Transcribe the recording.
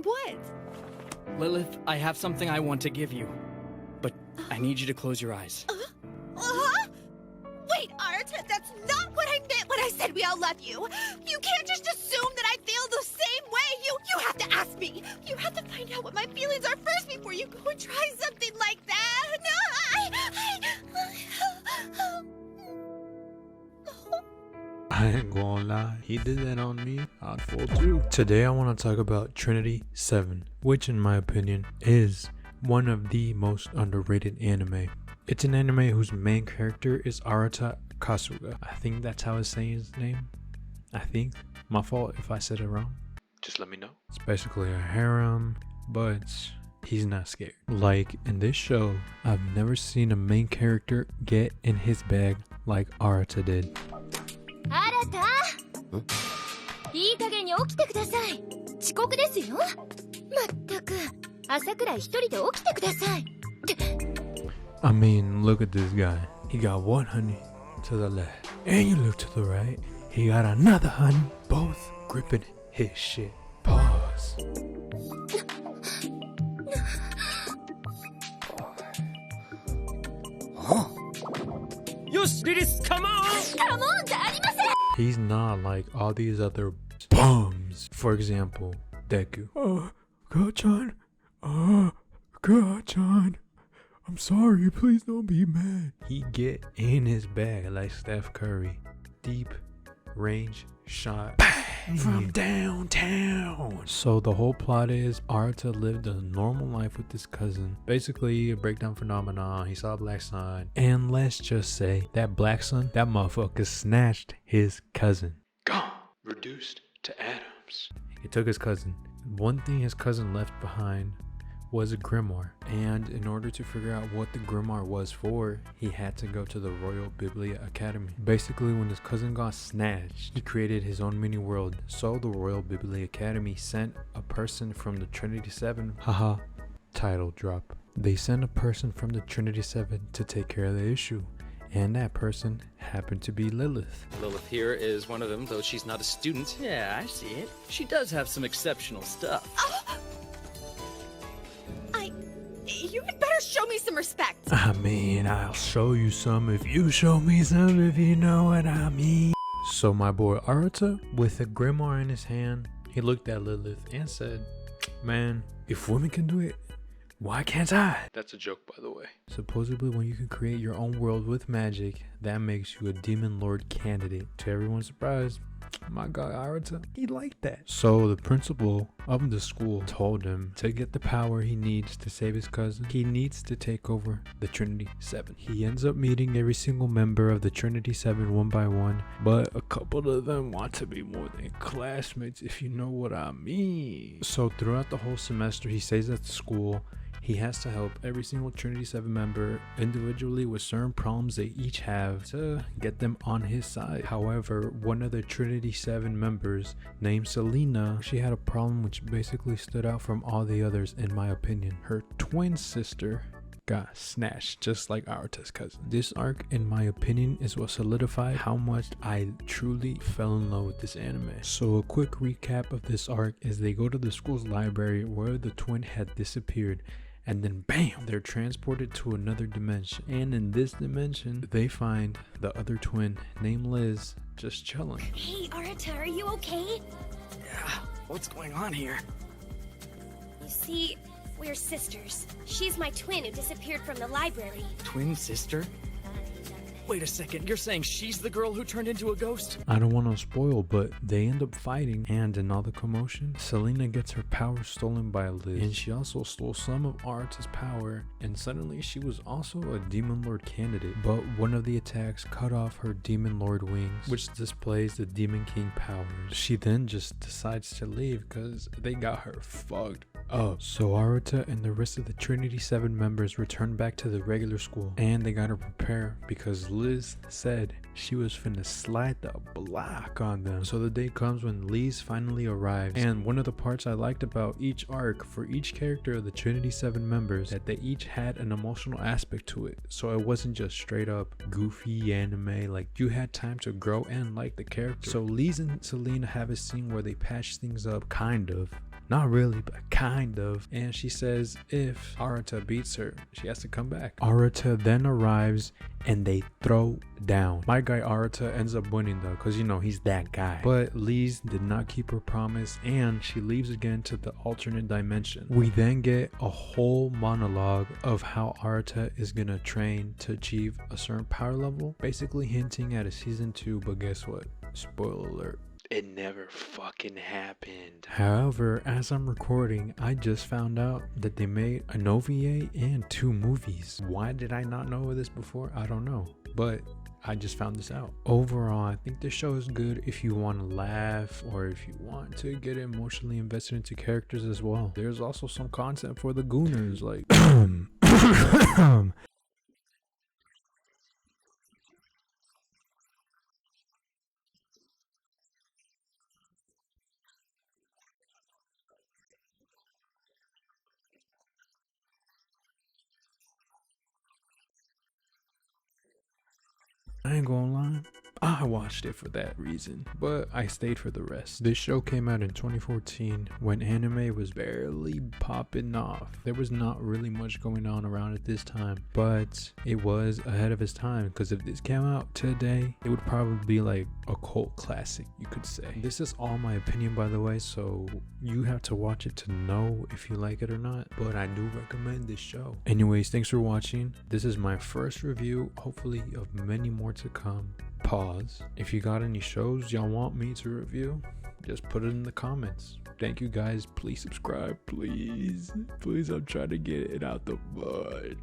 What? Lilith, I have something I want to give you. But I need you to close your eyes. Wait, Art, that's not what I meant when I said we all love you. You can't just assume that I feel the same way. You have to ask me. You have to find out what my feelings are first before you go and try something like that. I ain't gonna lie, he did that on me, I'd fall too. Today I want to talk about Trinity 7, which in my opinion is one of the most underrated anime. It's an anime whose main character is Arata Kasuga. I think that's how I say his name. I think. My fault if I said it wrong. Just let me know. It's basically a harem, but he's not scared. Like in this show, I've never seen a main character get in his bag like Arata did. いい加減に起きてください。遅刻ですよ。まったく、朝くらい一人で起きてください。I mean, look at this guy. He got one honey to the left, and you look to the right. He got another honey, both gripping his shit. Pause. Yes, Lilith, come on! Come on じゃありません。 He's not like all these other bums. For example, Deku. God-chan. God-chan. I'm sorry, please don't be mad. He get in his bag like Steph Curry. Deep range shot. Bang! From downtown. So the whole plot is Arata lived a normal life with his cousin. Basically a breakdown phenomenon. He saw a black sun. And let's just say that black sun, that motherfucker snatched his cousin. Gone. Reduced to atoms. He took his cousin. One thing his cousin left behind was a grimoire, and in order to figure out what the grimoire was for, he had to go to the Royal Biblia Academy. Basically, when his cousin got snatched, he created his own mini world. So the Royal Biblia Academy sent a person from the Trinity 7, haha, title drop. They sent a person from the Trinity 7 to take care of the issue, and that person happened to be Lilith. Lilith here is one of them, though she's not a student. Yeah, I see it. She does have some exceptional stuff. You had better show me some respect. I mean, I'll show you some if you show me some, if you know what I mean. So my boy Arata, with a grimoire in his hand, he looked at Lilith and said, man, if women can do it, why can't I? That's a joke, by the way. Supposedly when you can create your own world with magic, that makes you a demon lord candidate. To everyone's surprise, my god Arata, he liked that. So the principal of the school told him to get the power he needs to save his cousin, he needs to take over the Trinity 7. He ends up meeting every single member of the Trinity 7 one by one, but a couple of them want to be more than classmates, if you know what I mean. So throughout the whole semester he stays at the school. He has to help every single Trinity 7 member individually with certain problems they each have to get them on his side. However, one of the Trinity 7 members named Selena, she had a problem which basically stood out from all the others in my opinion. Her twin sister got snatched just like Arata's cousin. This arc in my opinion is what solidified how much I truly fell in love with this anime. So a quick recap of this arc is they go to the school's library where the twin had disappeared, and then bam, they're transported to another dimension, and in this dimension they find the other twin named Liz just chilling. Hey, Arata, are you okay? Yeah, what's going on here? You see, we're sisters. She's my twin who disappeared from the library. Twin sister? Wait a second, you're saying she's the girl who turned into a ghost? I don't want to spoil, but they end up fighting, and in all the commotion, Selena gets her power stolen by Liz, and she also stole some of Arata's power, and suddenly she was also a Demon Lord candidate, but one of the attacks cut off her Demon Lord wings, which displays the Demon King powers. She then just decides to leave because they got her fucked up. So Arata and the rest of the Trinity 7 members return back to the regular school, and they gotta prepare because Liz said she was finna slide the block on them. So the day comes when Liz finally arrives, and one of the parts I liked about each arc for each character of the Trinity 7 members, that they each had an emotional aspect to it. So it wasn't just straight up goofy anime, like you had time to grow and like the character. So Liz and Selena have a scene where they patch things up, kind of. Not really, but kind of. And she says if Arata beats her, she has to come back. Arata then arrives and they throw down. My guy Arata ends up winning though, because you know he's that guy. But Liz did not keep her promise and she leaves again to the alternate dimension. We then get a whole monologue of how Arata is gonna train to achieve a certain power level, basically hinting at a season 2, but guess what? Spoiler alert. It never fucking happened. However, as I'm recording, I just found out that they made an OVA and 2 movies. Why did I not know this before? I don't know. But I just found this out. Overall, I think this show is good if you want to laugh or if you want to get emotionally invested into characters as well. There's also some content for the gooners, like I ain't gonna lie, I watched it for that reason, but I stayed for the rest. This show came out in 2014 when anime was barely popping off. There was not really much going on around at this time, but it was ahead of its time, because if this came out today, it would probably be like a cult classic, you could say. This is all my opinion, by the way, so you have to watch it to know if you like it or not, but I do recommend this show. Anyways, thanks for watching. This is my first review, hopefully of many more to come. Pause. If you got any shows y'all want me to review, just put it in the comments. Thank you guys. Please subscribe, please. I'm trying to get it out the mud.